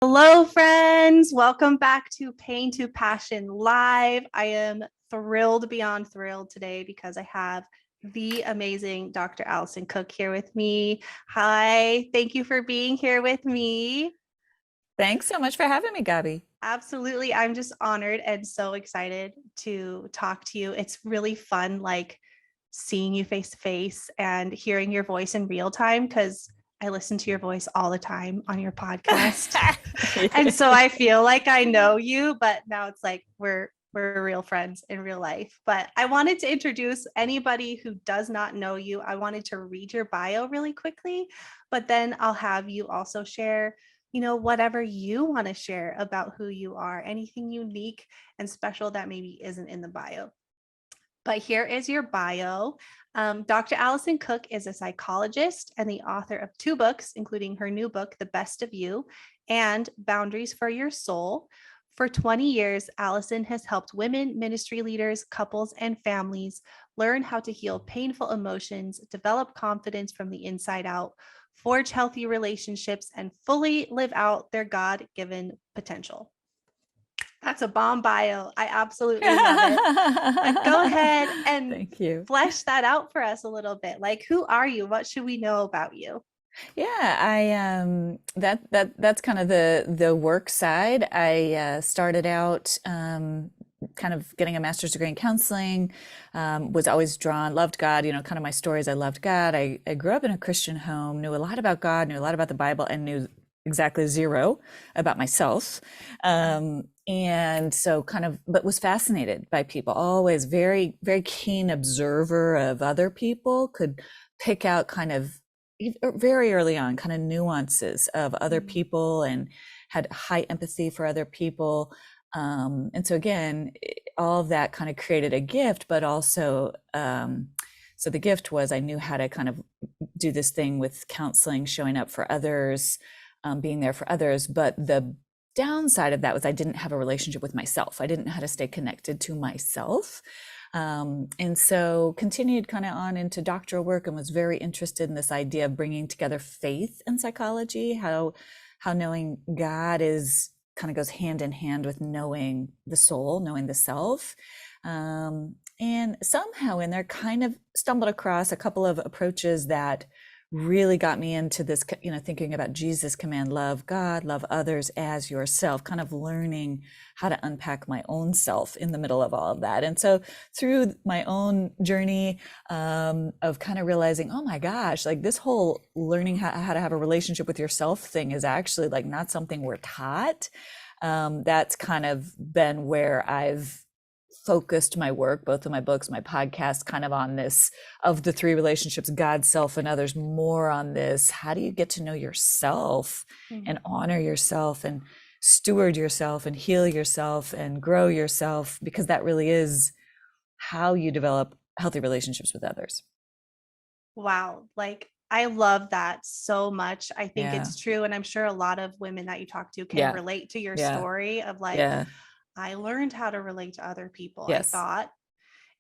Hello, friends. Welcome back to Pain to Passion Live. I am thrilled beyond thrilled today because I have the amazing Dr. Alison Cook here with me. Hi, thank you for being here with me. Thanks so much for having me, Gabby. Absolutely. I'm just honored and so excited to talk to you. It's really fun, like seeing you face to face and hearing your voice in real time because I listen to your voice all the time on your podcast. And so I feel like I know you, but now it's like we're real friends in real life. But I wanted to introduce anybody who does not know you. I wanted to read your bio really quickly, but then I'll have you also share, whatever you want to share about who you are, anything unique and special that maybe isn't in the bio. But here is your bio. Dr. Alison Cook is a psychologist and the author of 2 books, including her new book, The Best of You and Boundaries for Your Soul. For 20 years, Alison has helped women, ministry leaders, couples, and families learn how to heal painful emotions, develop confidence from the inside out, forge healthy relationships, and fully live out their God-given potential. That's a bomb bio. I absolutely love it. But go ahead and Thank you. flesh that out for us a little bit. Like, who are you? What should we know about you? Yeah, that's kind of the work side. I started out kind of getting a master's degree in counseling, was always drawn, loved God, kind of my stories. I loved God. I grew up in a Christian home, knew a lot about God, knew a lot about the Bible, and knew exactly zero about myself. And so but was fascinated by people, always very, very keen observer of other people, could pick out kind of very early on kind of nuances of other people and had high empathy for other people. And so again, all of that kind of created a gift, but also, so the gift was I knew how to kind of do this thing with counseling, showing up for others, being there for others. But the downside of that was I didn't have a relationship with myself. I didn't know how to stay connected to myself. And so continued kind of on into doctoral work and was very interested in this idea of bringing together faith and psychology, how knowing God is kind of goes hand in hand with knowing the soul, knowing the self. And somehow in there kind of stumbled across a couple of approaches that really got me into this, thinking about Jesus' command, love God, love others as yourself, kind of learning how to unpack my own self in the middle of all of that. And so through my own journey of kind of realizing, oh my gosh, like this whole learning how to have a relationship with yourself thing is actually like not something we're taught. That's kind of been where I've focused my work, both of my books, my podcast, kind of on this of the 3 relationships, God, self, and others, more on this. How do you get to know yourself and honor yourself and steward yourself and heal yourself and grow yourself? Because that really is how you develop healthy relationships with others. Wow. Like, I love that so much. I think Yeah. it's true. And I'm sure a lot of women that you talk to can Yeah. relate to your Yeah. story of like, Yeah. I learned how to relate to other people, I Yes. thought.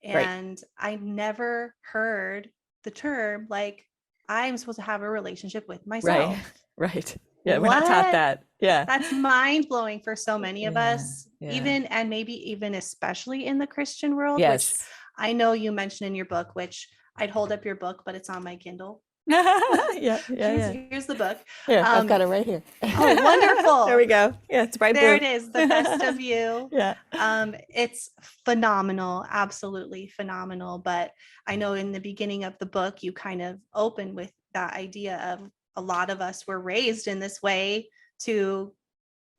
Right. And I never heard the term like, I'm supposed to have a relationship with Right. myself. Right. Yeah. We're not taught What? that. Yeah. That's mind blowing for so many of Yeah. us, Yeah. even and maybe even especially in the Christian world, which Yes. I know you mentioned in your book, which I'd hold up your book, but it's on my Kindle. Yeah. Yeah. here's Yeah. here's the book. Here, I've Um, got it right here. oh, There we wonderful. go. Yeah, it's bright There blue. it is, The Best of You. Yeah. It's phenomenal, absolutely phenomenal. But I know in the beginning of the book, you kind of open with that idea of a lot of us were raised in this way to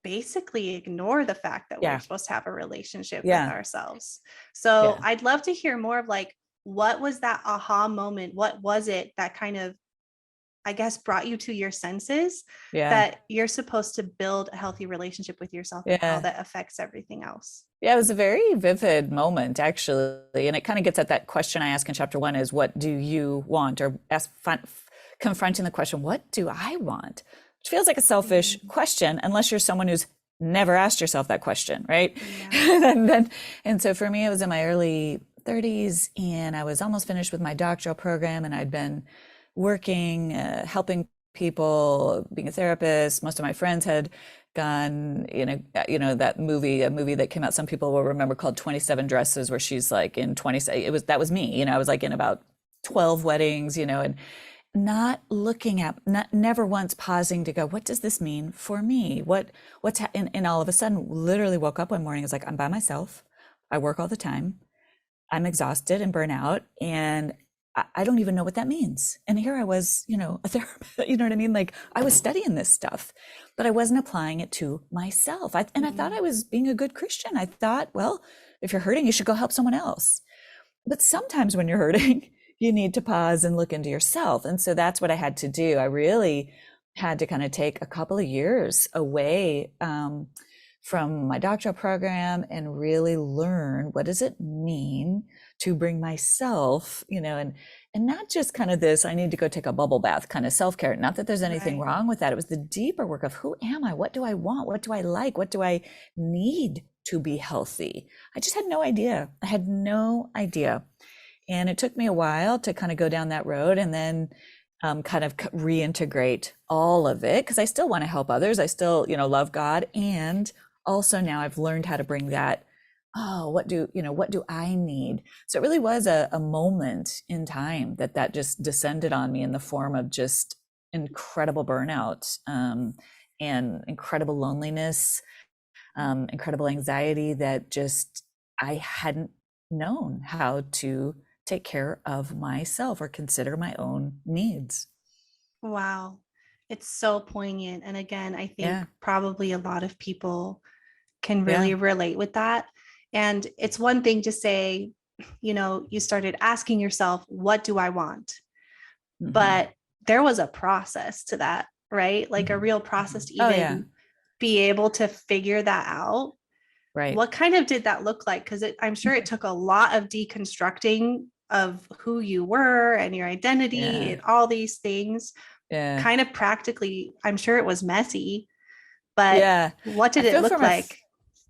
basically ignore the fact that we're Yeah. supposed to have a relationship with Yeah. ourselves. So Yeah. I'd love to hear more of like, what was that aha moment? What was it that kind of, I guess, brought you to your senses Yeah. that you're supposed to build a healthy relationship with yourself and how Yeah. that affects everything else? Yeah, it was a very vivid moment, actually. And it kind of gets at that question I ask in chapter 1 is what do you want? Or confronting the question, what do I want? Which feels like a selfish Mhm. question, unless you're someone who's never asked yourself that question, right? Yeah. And so for me, it was in my early 30s, and I was almost finished with my doctoral program, and I'd been working, helping people, being a therapist. Most of my friends had gone, that movie, a movie that came out, some people will remember, called 27 Dresses, where she's like in 20, that was me, I was like in about 12 weddings, and not looking at, never once pausing to go, what does this mean for me? And all of a sudden, literally woke up one morning, I was like, I'm by myself. I work all the time. I'm exhausted and burnt out, and I don't even know what that means. And here I was, a therapist, you know what I mean? Like, I was studying this stuff, but I wasn't applying it to myself. I thought I was being a good Christian. I thought, well, if you're hurting, you should go help someone else. But sometimes when you're hurting, you need to pause and look into yourself. And so that's what I had to do. I really had to kind of take a couple of years away from my doctoral program and really learn, what does it mean to bring myself, and not just kind of this, I need to go take a bubble bath kind of self-care. Not that there's anything Right. wrong with that. It was the deeper work of, who am I? What do I want? What do I like? What do I need to be healthy? I just had no idea. I had no idea. And it took me a while to kind of go down that road, and then kind of reintegrate all of it, because I still want to help others. I still, love God. And also now I've learned how to bring that, oh, what do I need? So it really was a moment in time that just descended on me in the form of just incredible burnout, and incredible loneliness, incredible anxiety, that just, I hadn't known how to take care of myself or consider my own needs. Wow. It's so poignant. And again, I think Yeah, probably a lot of people can yeah, really relate with that. And it's one thing to say, you started asking yourself, what do I want? hmm But there was a process to that, right? Like a hmm real process to oh yeah, even be able to figure that out. right, What kind of did that look like? Because I'm sure it took a lot of deconstructing of who you were and your identity yeah, and all these things. yeah, Kind of practically, I'm sure it was messy, but yeah. what I did it feel for look like?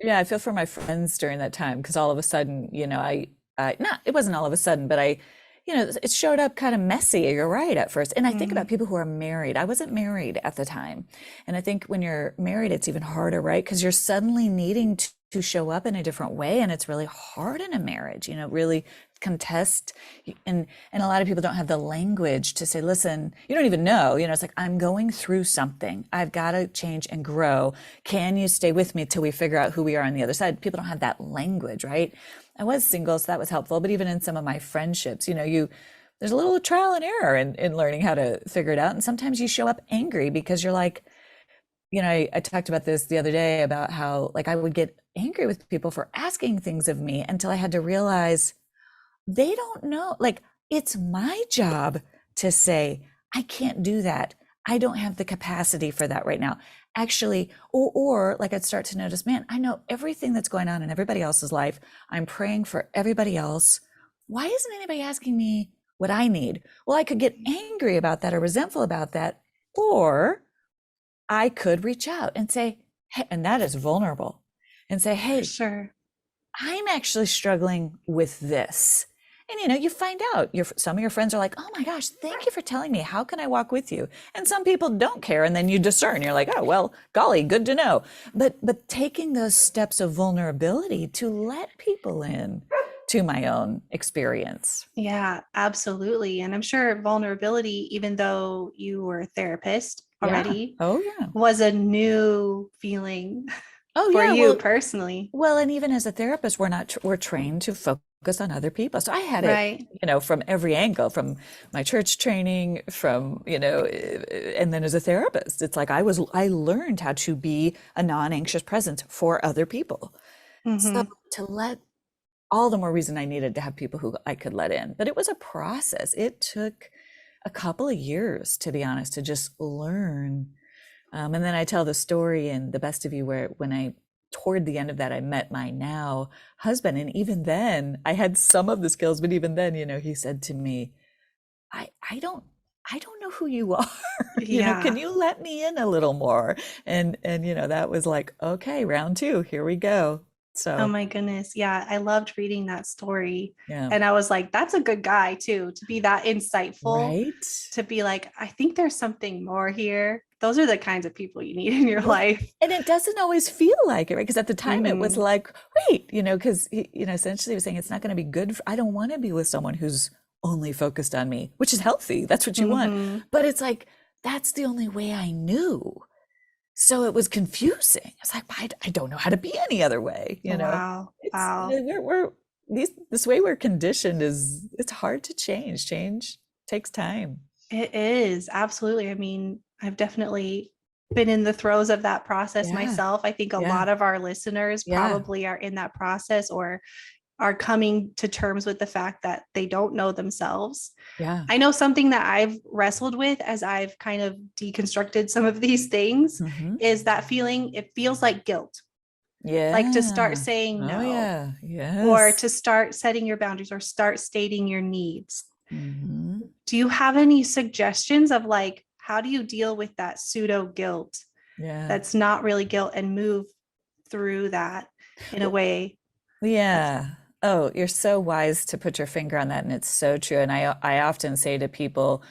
yeah, I feel for my friends during that time, because all of a sudden, I not, it wasn't all of a sudden, but it showed up kind of messy. You're right, at first. And I think about Mm, people who are married. I wasn't married at the time. And I think when you're married, it's even harder, right? Because you're suddenly needing to show up in a different way. And it's really hard in a marriage, really contest. And a lot of people don't have the language to say, listen, you don't even know, it's like, I'm going through something. I've got to change and grow. Can you stay with me till we figure out who we are on the other side? People don't have that language, right? I was single, so that was helpful. But even in some of my friendships, there's a little trial and error in learning how to figure it out. And sometimes you show up angry because you're like, I talked about this the other day, about how, like, I would get angry with people for asking things of me, until I had to realize they don't know. Like, it's my job to say, I can't do that. I don't have the capacity for that right now. Actually, or like, I'd start to notice, man, I know everything that's going on in everybody else's life. I'm praying for everybody else. Why isn't anybody asking me what I need? Well, I could get angry about that or resentful about that, or I could reach out and say, hey, and that is vulnerable, and say, for hey, sure. I'm actually struggling with this. And you find out, some of your friends are like, oh my gosh, thank you for telling me. How can I walk with you? And some people don't care. And then you discern. You're like, oh, well, golly, good to know. But taking those steps of vulnerability to let people in to my own experience. Yeah, absolutely. And I'm sure vulnerability, even though you were a therapist Yeah. already, Oh yeah. was a new feeling Oh for yeah. you Well, personally. and even as a therapist, we're trained to focus on other people. So I had it, Right. from every angle, from my church training, from, and then as a therapist, it's like I learned how to be a non-anxious presence for other people. So Hmm. to let, all the more reason I needed to have people who I could let in. But it was a process. It took a couple of years, to be honest, to just learn. And then I tell the story in The Best of You, where when toward the end of that, I met my now husband. And even then, I had some of the skills, but even then, he said to me, I, I don't, I don't know who you are. Can Yeah. you let me in a little more? And that was like, okay, round two, here we go. Oh So, my goodness. Yeah, I loved reading that story. yeah. And I was like, that's a good guy too, to be that insightful, Right? to be like, I think there's something more here. Those are the kinds of people you need in your Well, life. and it doesn't always feel like it, right? Because at the time it was Hmm. like, wait, because, essentially he was saying it's not going to be good. I don't want to be with someone who's only focused on me, which is healthy. That's what you want. Hmm. But it's like, that's the only way I knew. So it was confusing. It's like, I don't know how to be any other way. Wow. It's, Wow. this way we're conditioned it's hard to change. Change takes time. It is absolutely. I mean, I've definitely been in the throes of that process Yeah. myself. I think a Yeah. lot of our listeners Yeah. probably are in that process or are coming to terms with the fact that they don't know themselves. Yeah. I know something that I've wrestled with as I've kind of deconstructed some of these things Hmm. is that feeling, it feels like guilt, like to start Yeah. saying Oh, no yeah. or Yes. to start setting your boundaries or start stating your needs. Hmm. Do you have any suggestions of like, how do you deal with that pseudo guilt Yeah. that's not really guilt and move through that in a Well, way that's, yeah. Oh, you're so wise to put your finger on that, and it's so true. And I often say to people,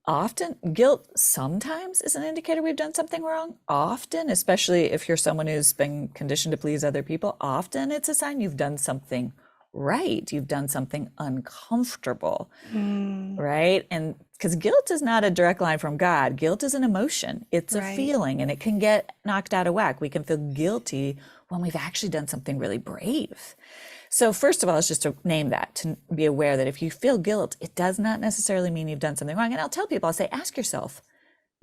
often guilt sometimes is an indicator we've done something wrong. Often, especially if you're someone who's been conditioned to please other people, often it's a sign you've done something right. You've done something uncomfortable, mm, right? And because guilt is not a direct line from God, guilt is an emotion, it's a right. feeling, and it can get knocked out of whack. We can feel guilty when we've actually done something really brave. So, first of all, it's just to name that, to be aware that if you feel guilt, it does not necessarily mean you've done something wrong. And I'll tell people, I'll say, ask yourself,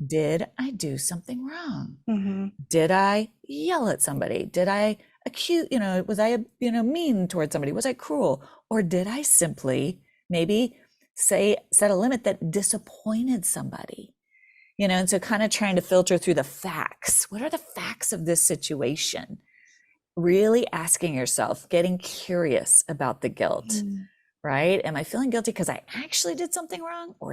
did I do something wrong? Hmm. Did I yell at somebody? Did I accuse, was I, mean towards somebody? Was I cruel? Or did I simply maybe set a limit that disappointed somebody? And so kind of trying to filter through the facts. What are the facts of this situation? Really asking yourself, getting curious about the guilt, Mm, right? Am I feeling guilty because I actually did something wrong or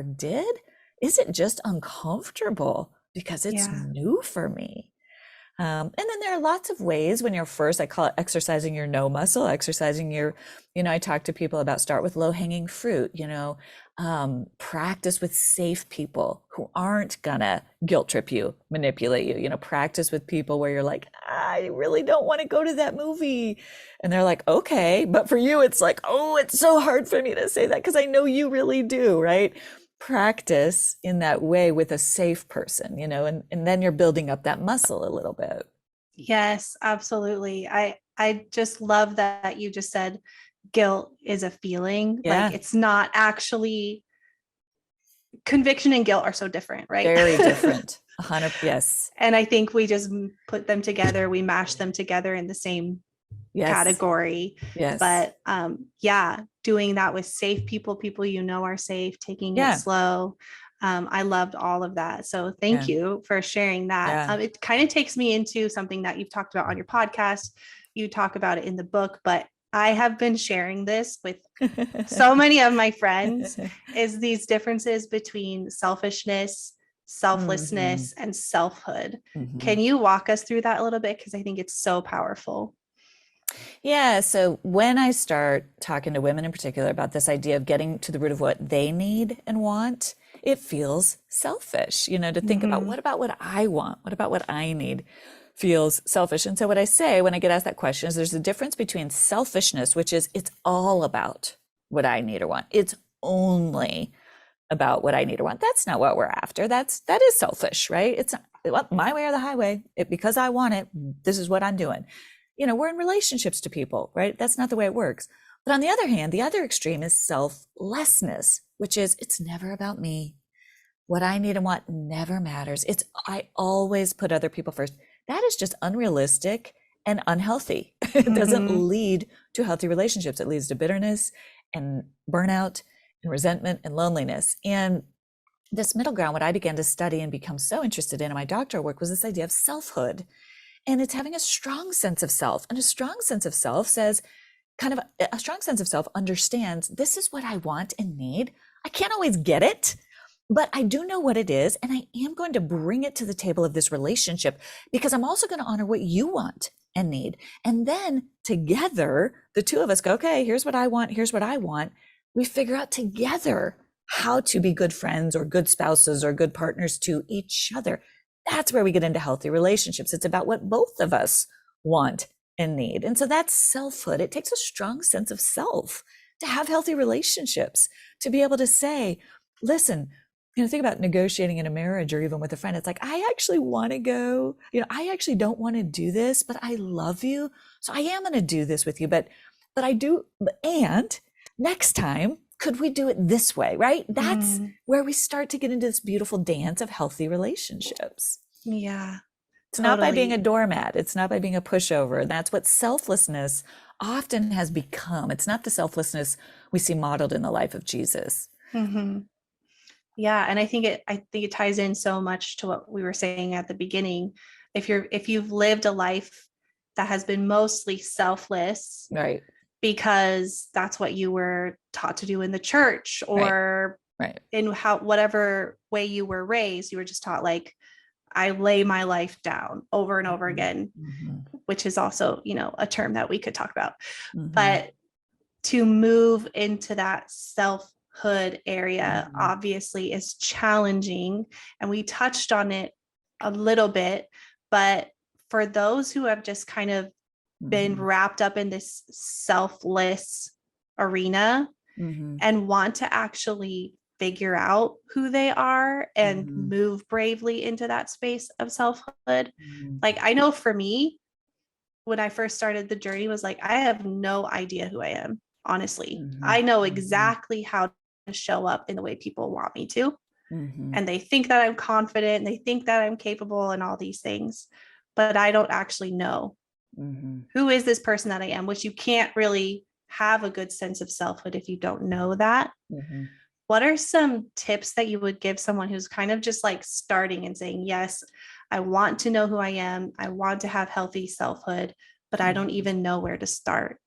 is it just uncomfortable because it's yeah. new for me? And then there are lots of ways when you're first, I call it exercising your no muscle, exercising I talk to people about start with low hanging fruit, practice with safe people who aren't gonna guilt trip you, manipulate you, practice with people where you're like, I really don't want to go to that movie. And they're like, okay. But for you, it's like, oh, it's so hard for me to say that because I know you really do, right? Practice in that way with a safe person, and then you're building up that muscle a little bit. Yes, absolutely. I just love that you just said guilt is a feeling. Like Yeah, it's not actually, conviction and guilt are so different, right? very different. 100, yes, And I think we just put them together, we mash them together in the same yes, category. yes, But yeah, doing that with safe people, people you know are safe, taking it yeah, slow. I loved all of that. So thank yeah, you for sharing that. yeah. It kind of takes me into something that you've talked about on your podcast. You talk about it in the book, but I have been sharing this with so many of my friends is these differences between selfishness, Hmm. selflessness, and selfhood. Hmm. Can you walk us through that a little bit? Because I think it's so powerful. Yeah, so when I start talking to women in particular about this idea of getting to the root of what they need and want, it feels selfish, to think Hmm. about what I want? What about what I need? Feels selfish. And so what I say when I get asked that question is there's a difference between selfishness, which is it's all about what I need or want. It's only about what I need or want. That's not what we're after. That is selfish, right? It's not, well, my way or the highway. Because I want it, this is what I'm doing. We're in relationships to people, right? That's not the way it works. But on the other hand, the other extreme is selflessness, which is it's never about me. What I need and want never matters. I always put other people first. That is just unrealistic and unhealthy. It doesn't Hmm. lead to healthy relationships. It leads to bitterness and burnout and resentment and loneliness. And this middle ground, what I began to study and become so interested in my doctoral work was this idea of selfhood. And it's having a strong sense of self. And a strong sense of self says, kind of a strong sense of self understands this is what I want and need. I can't always get it, but I do know what it is. And I am going to bring it to the table of this relationship because I'm also going to honor what you want and need. And then together, the two of us go, okay, here's what I want. Here's what I want. We figure out together how to be good friends or good spouses or good partners to each other. That's where we get into healthy relationships. It's about what both of us want and need. And so that's selfhood. It takes a strong sense of self to have healthy relationships, to be able to say, listen, think about negotiating in a marriage or even with a friend. It's like, I actually want to go, I actually don't want to do this, but I love you. So I am going to do this with you, but I do. And next time, could we do it this way? Right? That's where we start to get into this beautiful dance of healthy relationships. Yeah. It's not by being a doormat. It's not by being a pushover. That's what selflessness often has become. It's not the selflessness we see modeled in the life of Jesus. Mm-hmm. Yeah. And I think it ties in so much to what we were saying at the beginning. If you've lived a life that has been mostly selfless, right, because that's what you were taught to do in the church, or right. in whatever way you were raised, you were just taught, like, I lay my life down over and over again, which is also, a term that we could talk about. But to move into that selfhood area obviously is challenging. And we touched on it a little bit, but for those who have just kind of been wrapped up in this selfless arena and want to actually figure out who they are and move bravely into that space of selfhood. Like, I know for me, when I first started the journey, was like, I have no idea who I am. Honestly, I know exactly how to show up in the way people want me to. And they think that I'm confident, and they think that I'm capable and all these things, but I don't actually know who is this person that I am, which you can't really have a good sense of selfhood if you don't know that. What are some tips that you would give someone who's kind of just like starting and saying, yes, I want to know who I am, I want to have healthy selfhood, but I don't even know where to start?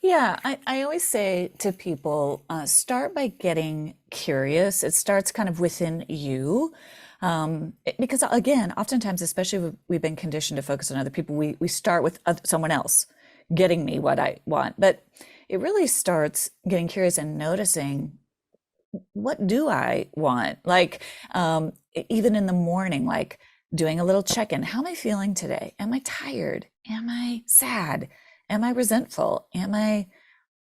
Yeah, I always say to people, start by getting curious. It starts kind of within you. Because again, oftentimes, especially if we've been conditioned to focus on other people, we start with someone else getting me what I want. But it really starts getting curious and noticing, what do I want? Like, even in the morning, like doing a little check-in. How am I feeling today? Am I tired? Am I sad? Am I resentful? Am I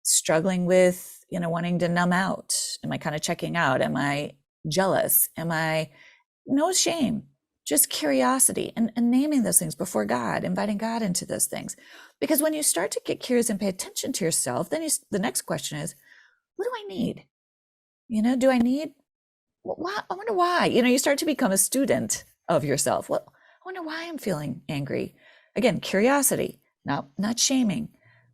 struggling with, wanting to numb out? Am I kind of checking out? Am I jealous? Am I, no shame, just curiosity, and naming those things before God, inviting God into those things. Because when you start to get curious and pay attention to yourself, then the next question is, what do I need? Do I need, why? I wonder why. You start to become a student of yourself. Well, I wonder why I'm feeling angry. Again, curiosity, not shaming.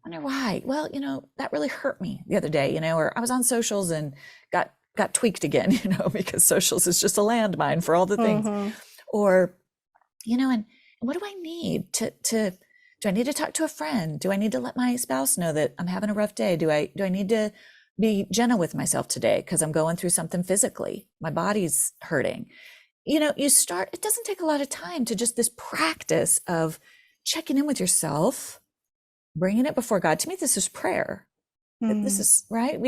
I wonder why. Well, that really hurt me the other day, or I was on socials and got tweaked again, because socials is just a landmine for all the things. Or, and what do I need to do I need to talk to a friend? Do I need to let my spouse know that I'm having a rough day? Do I need to be gentle with myself today because I'm going through something physically? My body's hurting. You start, it doesn't take a lot of time to just this practice of checking in with yourself, bringing it before God. To me, this is prayer. This is right.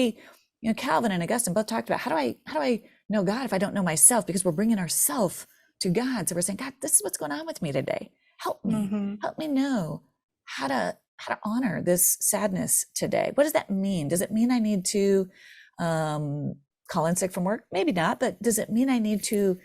Calvin and Augustine both talked about, how do I know God if I don't know myself? Because we're bringing ourselves to God. So we're saying, God, this is what's going on with me today. Help me. Help me know how to honor this sadness today. What does that mean? Does it mean I need to call in sick from work? Maybe not, but does it mean I need to,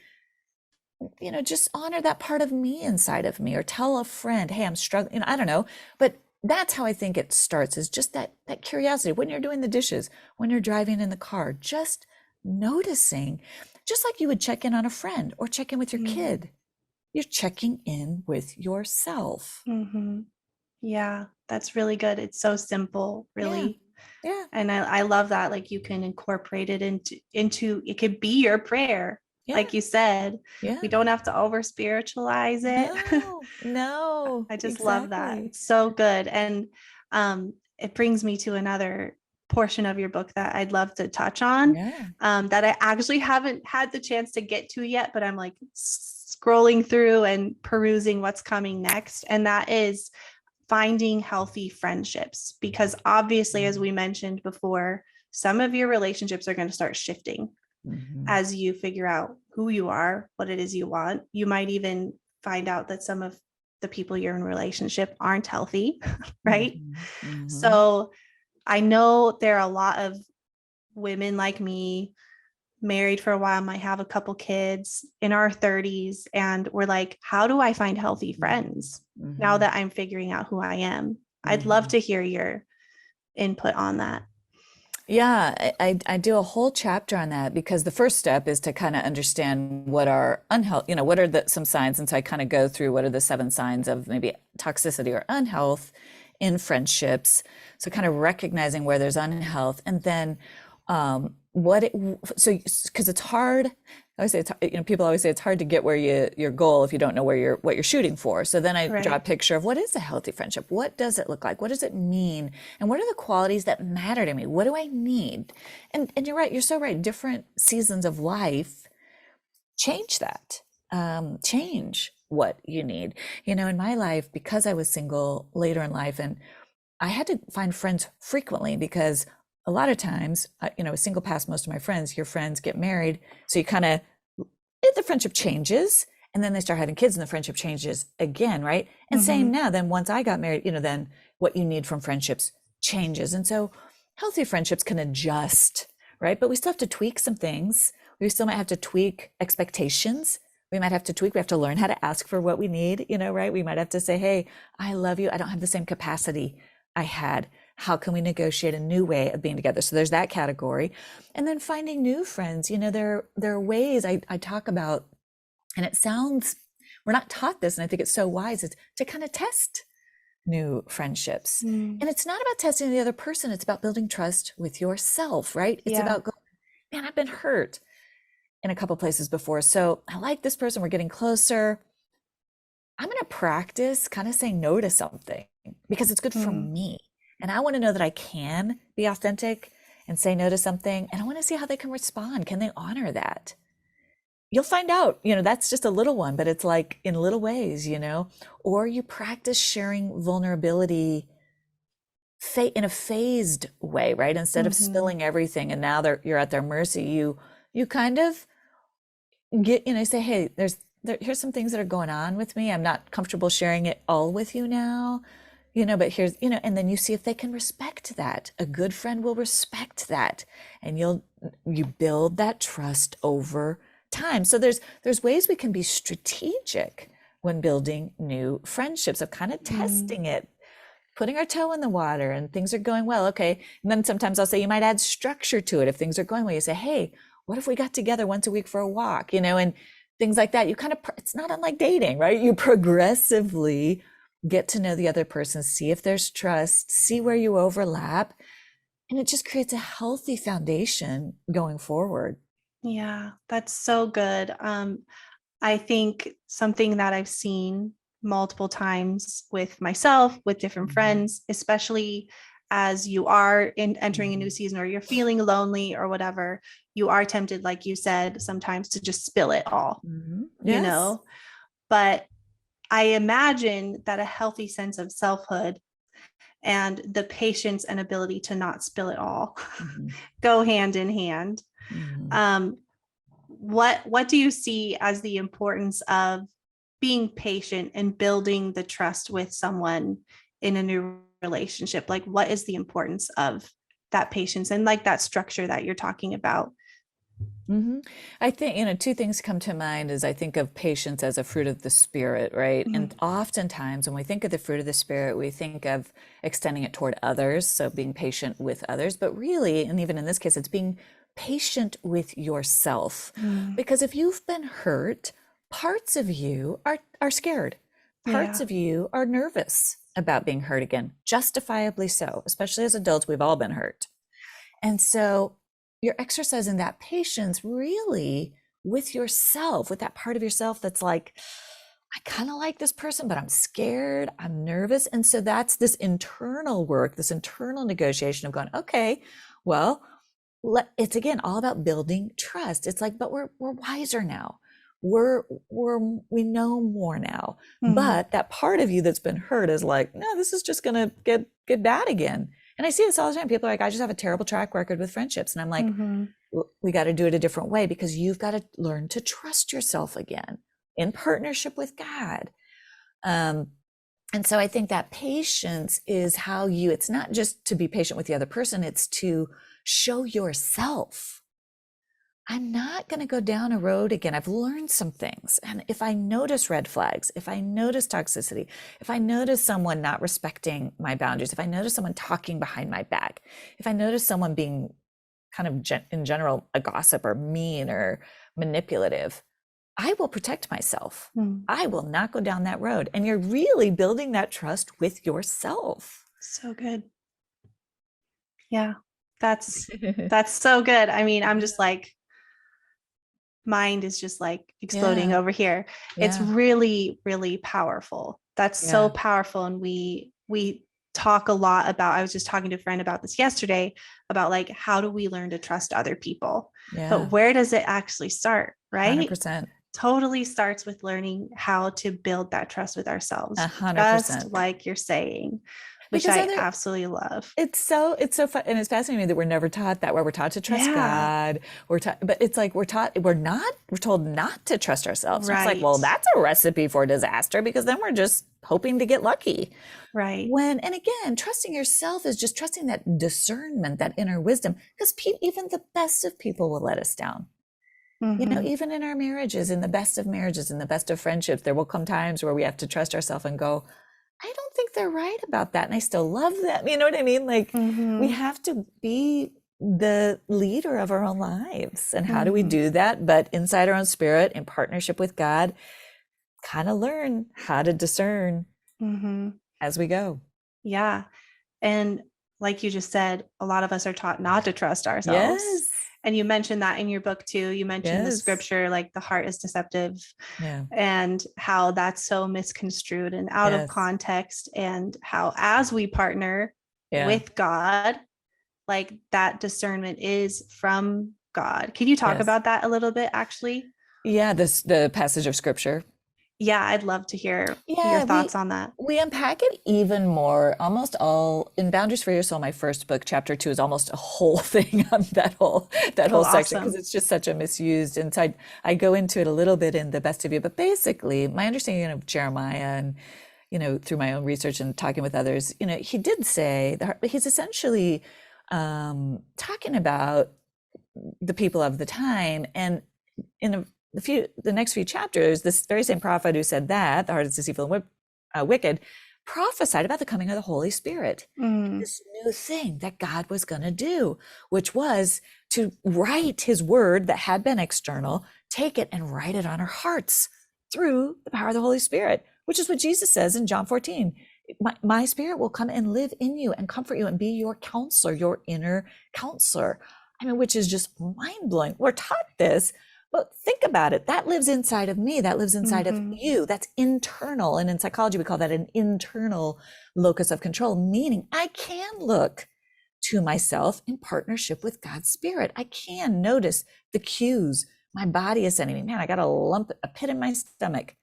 just honor that part of me inside of me, or tell a friend, hey, I'm struggling, I don't know. But that's how I think it starts, is just that curiosity. When you're doing the dishes, when you're driving in the car, just noticing, just like you would check in on a friend or check in with your kid. You're checking in with yourself. Yeah, that's really good. It's so simple, really. Yeah. And I love that. Like, you can incorporate it into it could be your prayer. Yeah. Like you said, yeah. we don't have to over spiritualize it. No, I just love that. It's so good. And it brings me to another portion of your book that I'd love to touch on, that I actually haven't had the chance to get to yet, but I'm like scrolling through and perusing what's coming next. And that is finding healthy friendships, because obviously, as we mentioned before, some of your relationships are going to start shifting Mhm. as you figure out who you are, what it is you want. You might even find out that some of the people you're in relationship aren't healthy, right? Mhm. Mhm. So I know there are a lot of women like me, married for a while, might have a couple kids in our 30s, and we're like, how do I find healthy friends now Mhm. that I'm figuring out who I am? I'd love Mhm. to hear your input on that. Yeah, I do a whole chapter on that because the first step is to kind of understand what are unhealth, what are the some signs. And so I kind of go through what are the 7 signs of maybe toxicity or unhealth in friendships. So kind of recognizing where there's unhealth, and then what it so because it's hard. I always say it's, people always say it's hard to get where your goal if you don't know where you're what you're shooting for. So then I draw a Right. picture of what is a healthy friendship? What does it look like? What does it mean? And what are the qualities that matter to me? What do I need? And you're right, you're so right. Different seasons of life change that. Change what you need. In my life, because I was single later in life, and I had to find friends frequently because a lot of times, a single past most of my friends, your friends get married. So you kind of, the friendship changes and then they start having kids and the friendship changes again, right? And same Mm-hmm. now, then once I got married, then what you need from friendships changes. And so healthy friendships can adjust, right? But we still have to tweak some things. We still might have to tweak expectations. We might have to tweak, we have to learn how to ask for what we need, right? We might have to say, hey, I love you. I don't have the same capacity I had. How can we negotiate a new way of being together? So there's that category. And then finding new friends, there are ways I talk about, and it sounds, we're not taught this, and I think it's so wise, it's to kind of test new friendships. Mm. And it's not about testing the other person, it's about building trust with yourself, right? It's Yeah. about going, man, I've been hurt in a couple places before. So I like this person, we're getting closer. I'm going to practice kind of saying no to something because it's good for Mm. me. And I want to know that I can be authentic and say no to something. And I want to see how they can respond. Can they honor that? You'll find out, that's just a little one, but it's like in little ways. Or you practice sharing vulnerability in a phased way, right? Instead of Mm-hmm. spilling everything and now you're at their mercy, you kind of get, say, hey, here's some things that are going on with me. I'm not comfortable sharing it all with you now, but here's, and then you see if they can respect that. A good friend will respect that, and you build that trust over time. So there's ways we can be strategic when building new friendships, of kind of Mm. testing it, putting our toe in the water, and things are going well. Okay. And then sometimes I'll say you might add structure to it if things are going well. You say, hey, what if we got together once a week for a walk, and things like that. You kind of, it's not unlike dating, right? You progressively get to know the other person, see if there's trust, see where you overlap, and it just creates a healthy foundation going forward. Yeah, that's so good. I think something that I've seen multiple times with myself, with different Mhm. friends, especially as you are entering a new Mhm. season or you're feeling lonely or whatever, you are tempted, like you said, sometimes to just spill it all, Mhm. you Yes. know? But I imagine that a healthy sense of selfhood and the patience and ability to not spill it all Mhm. go hand in hand. Mhm. Um, what do you see as the importance of being patient and building the trust with someone in a new relationship? Like, what is the importance of that patience and like that structure that you're talking about? hmm I think, two things come to mind is I think of patience as a fruit of the spirit, right? And Mhm. oftentimes when we think of the fruit of the spirit, we think of extending it toward others, so being patient with others. But really, and even in this case, it's being patient with yourself. Mm. Because if you've been hurt, parts of you are scared. Parts Yeah. of you are nervous about being hurt again, justifiably so, especially as adults, we've all been hurt. And so you're exercising that patience really with yourself, with that part of yourself that's like, I kind of like this person, but I'm scared, I'm nervous. And so that's this internal work, this internal negotiation of going, okay, well, it's again all about building trust. It's like, but we're wiser now. we know more now. Mhm. But that part of you that's been hurt is like, no, this is just gonna get bad again. And I see this all the time. People are like, I just have a terrible track record with friendships. And I'm like, Mhm. we got to do it a different way, because you've got to learn to trust yourself again in partnership with God. And so I think that patience is how it's not just to be patient with the other person, it's to show yourself, I'm not going to go down a road again. I've learned some things. And if I notice red flags, if I notice toxicity, if I notice someone not respecting my boundaries, if I notice someone talking behind my back, if I notice someone being kind of in general a gossip or mean or manipulative, I will protect myself. Mm. I will not go down that road. And you're really building that trust with yourself. So good. Yeah. That's so good. I mean, I'm just like, mind is just like exploding Yeah, over here. It's yeah, really, really powerful. That's so yeah, powerful. And we talk a lot about, I was just talking to a friend about this yesterday, about like, how do we learn to trust other people? yeah, But where does it actually start? Right? 100%, Totally starts with learning how to build that trust with ourselves, just 100%. like you're saying, which Because I other absolutely love. it's so fun, and it's fascinating to me that we're never taught that, where we're taught to trust Yeah. God. We're taught, but it's like we're told not to trust ourselves. And it's like, Right. well, that's a recipe for disaster, because then we're just hoping to get lucky. Right. And again, trusting yourself is just trusting that discernment, that inner wisdom, because even the best of people will let us down. Mm-hmm. Even in our marriages, in the best of marriages, in the best of friendships, there will come times where we have to trust ourselves and go, I don't think they're right about that. And I still love them. You know what I mean? Like, we Mm-hmm. have to be the leader of our own lives. And how do we Mm-hmm. do that? But inside our own spirit, in partnership with God, kind of learn how to discern Mm-hmm. as we go. Yeah. And like you just said, a lot of us are taught not to trust ourselves. Yes. And you mentioned that in your book too. You mentioned the Yes. scripture, like the heart is deceptive, Yeah. and how that's so misconstrued and out of Yes. context. And how, as we partner Yeah. with God, like that discernment is from God. Can you talk Yes. about that a little bit, actually? Yeah. The passage of scripture. Yeah, I'd love to hear your Yeah, thoughts on that. we unpack it even more. Almost all in Boundaries for Your Soul, my first book, chapter 2 is almost a whole thing on that Oh, whole section, because awesome. it's just such a misused. And so I go into it a little bit in The Best of You, but basically my understanding of Jeremiah, and through my own research and talking with others, he did say he's essentially talking about the people of the time. And in the next few chapters, this very same prophet who said that the heart is deceitful and wicked prophesied about the coming of the Holy Spirit, Mm, this new thing that God was going to do, which was to write his word that had been external, take it and write it on our hearts through the power of the Holy Spirit, which is what Jesus says in John 14. My spirit will come and live in you and comfort you and be your counselor, your inner counselor. I mean, which is just mind blowing. We're taught this, but think about it. That lives inside of me. That lives inside of mm-hmm, you. That's internal. And in psychology, we call that an internal locus of control, meaning I can look to myself in partnership with God's Spirit. I can notice the cues my body is sending me. Man, I got a pit in my stomach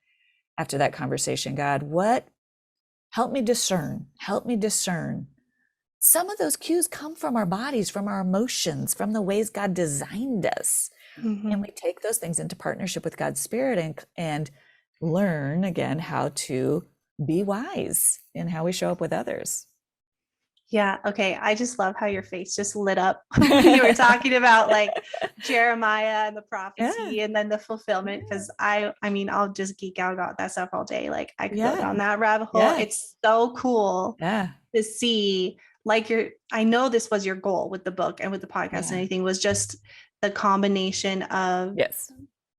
after that conversation. God, help me discern? Help me discern. Some of those cues come from our bodies, from our emotions, from the ways God designed us. mm-hmm. And we take those things into partnership with God's Spirit and learn again how to be wise in how we show up with others. Yeah. Okay. I just love how your face just lit up when you were talking about like Jeremiah and the Yeah, prophecy and then the fulfillment. yeah, Cause I mean, I'll just geek out about that stuff all day. Like I could go yeah, down that rabbit hole. yeah, It's so cool yeah, to see, like I know this was your goal with the book and with the podcast and yeah. anything, was just the combination of Yes,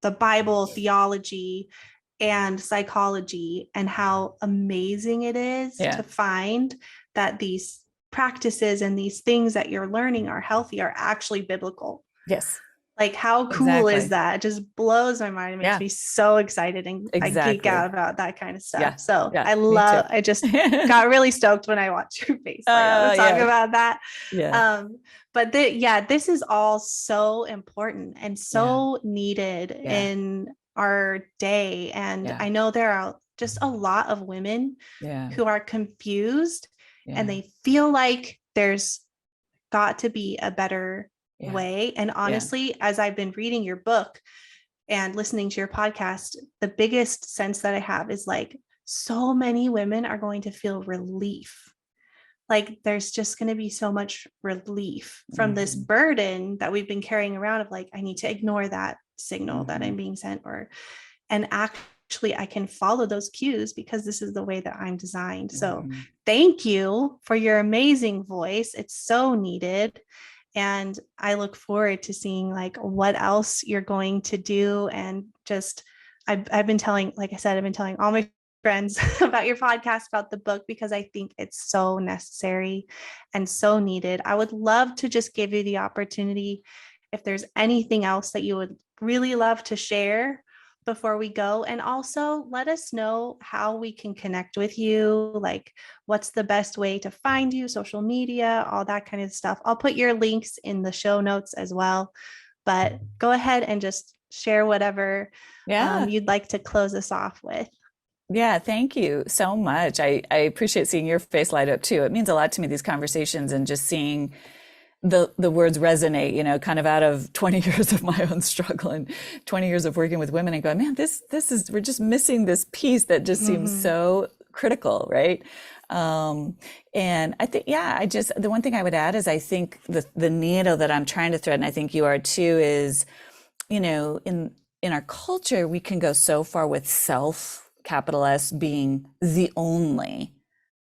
the Bible, theology, and psychology, and how amazing it is yeah, to find that these practices and these things that you're learning are healthy, are actually biblical. yes, Like, how cool is exactly. that? It just blows my mind. It makes Yeah, me so excited, and I geek exactly. out about that kind of stuff. Yeah, So yeah, me too. I just got really stoked when I watched your face light up and talk Yeah, about that. yeah, Um, but yeah, this is all so important and yeah, so needed yeah, in our day. And Yeah. I know there are just a lot of women Yeah. who are confused and Yeah. they feel like there's got to be a better Yeah. way. And Yeah. honestly, as I've been reading your book and listening to your podcast, the biggest sense that I have is like so many women are going to feel relief. Like there's just going to be so much relief from this Mm-hmm. burden that we've been carrying around of like, I need to ignore that signal that Mm-hmm. I'm being sent, or, and actually I can follow those cues because this is the way that I'm designed. So Mm-hmm. thank you for your amazing voice. It's so needed. And I look forward to seeing like what else you're going to do. And just, I've been telling, like I said, I've been telling all my friends about your podcast, about the book, because I think it's so necessary and so needed. I would love to just give you the opportunity if there's anything else that you would really love to share before we go. And also let us know how we can connect with you, like what's the best way to find you, social media, all that kind of stuff. I'll put your links in the show notes as well, but go ahead and just share whatever Yeah. you'd like to close us off with. Yeah, thank you so much. I appreciate seeing your face light up too. It means a lot to me, these conversations, and just seeing the words resonate, kind of out of 20 years of my own struggle and 20 years of working with women, and going, man, this is, we're just missing this piece that just seems Mm-hmm. so critical, right? And I think, yeah, the one thing I would add is I think the needle that I'm trying to thread, and I think you are too, is, in our culture, we can go so far with self, capital S, being the only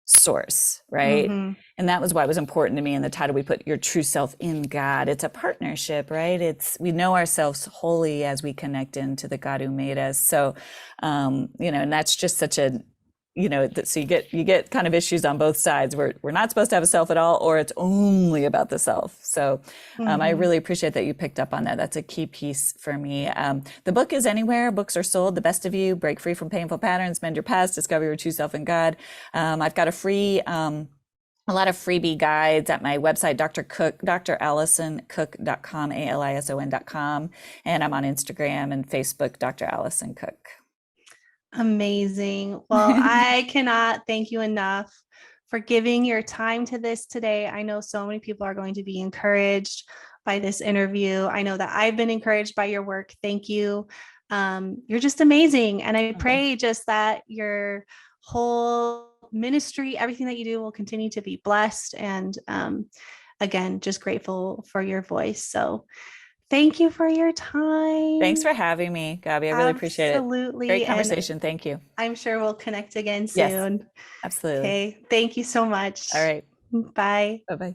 source, right? Mm-hmm. And that was why it was important to me in the title. We put your true self in God. It's a partnership, right? We know ourselves wholly as we connect into the God who made us. So, and that's just such a, so you get kind of issues on both sides where we're not supposed to have a self at all, or it's only about the self. So I Mm-hmm. really appreciate that you picked up on that. That's a key piece for me. The book is anywhere books are sold. The Best of You: Break Free from Painful Patterns, Mend Your Past, Discover Your True Self in God. I've got a lot of freebie guides at my website, Dr. Cook, dralisoncook.com, ALISON.com. And I'm on Instagram and Facebook, Dr. Alison Cook. Amazing. Well, I cannot thank you enough for giving your time to this today. I know so many people are going to be encouraged by this interview. I know that I've been encouraged by your work. Thank you. You're just amazing. And I pray just that your whole ministry, everything that you do will continue to be blessed. And again, just grateful for your voice. So thank you for your Thanks time. for having me, Gabby. I really appreciate it. Great Absolutely. And conversation. Thank you. I'm sure we'll connect again Yes, soon. absolutely. Okay. Thank you so All much. right. Bye. Bye-bye.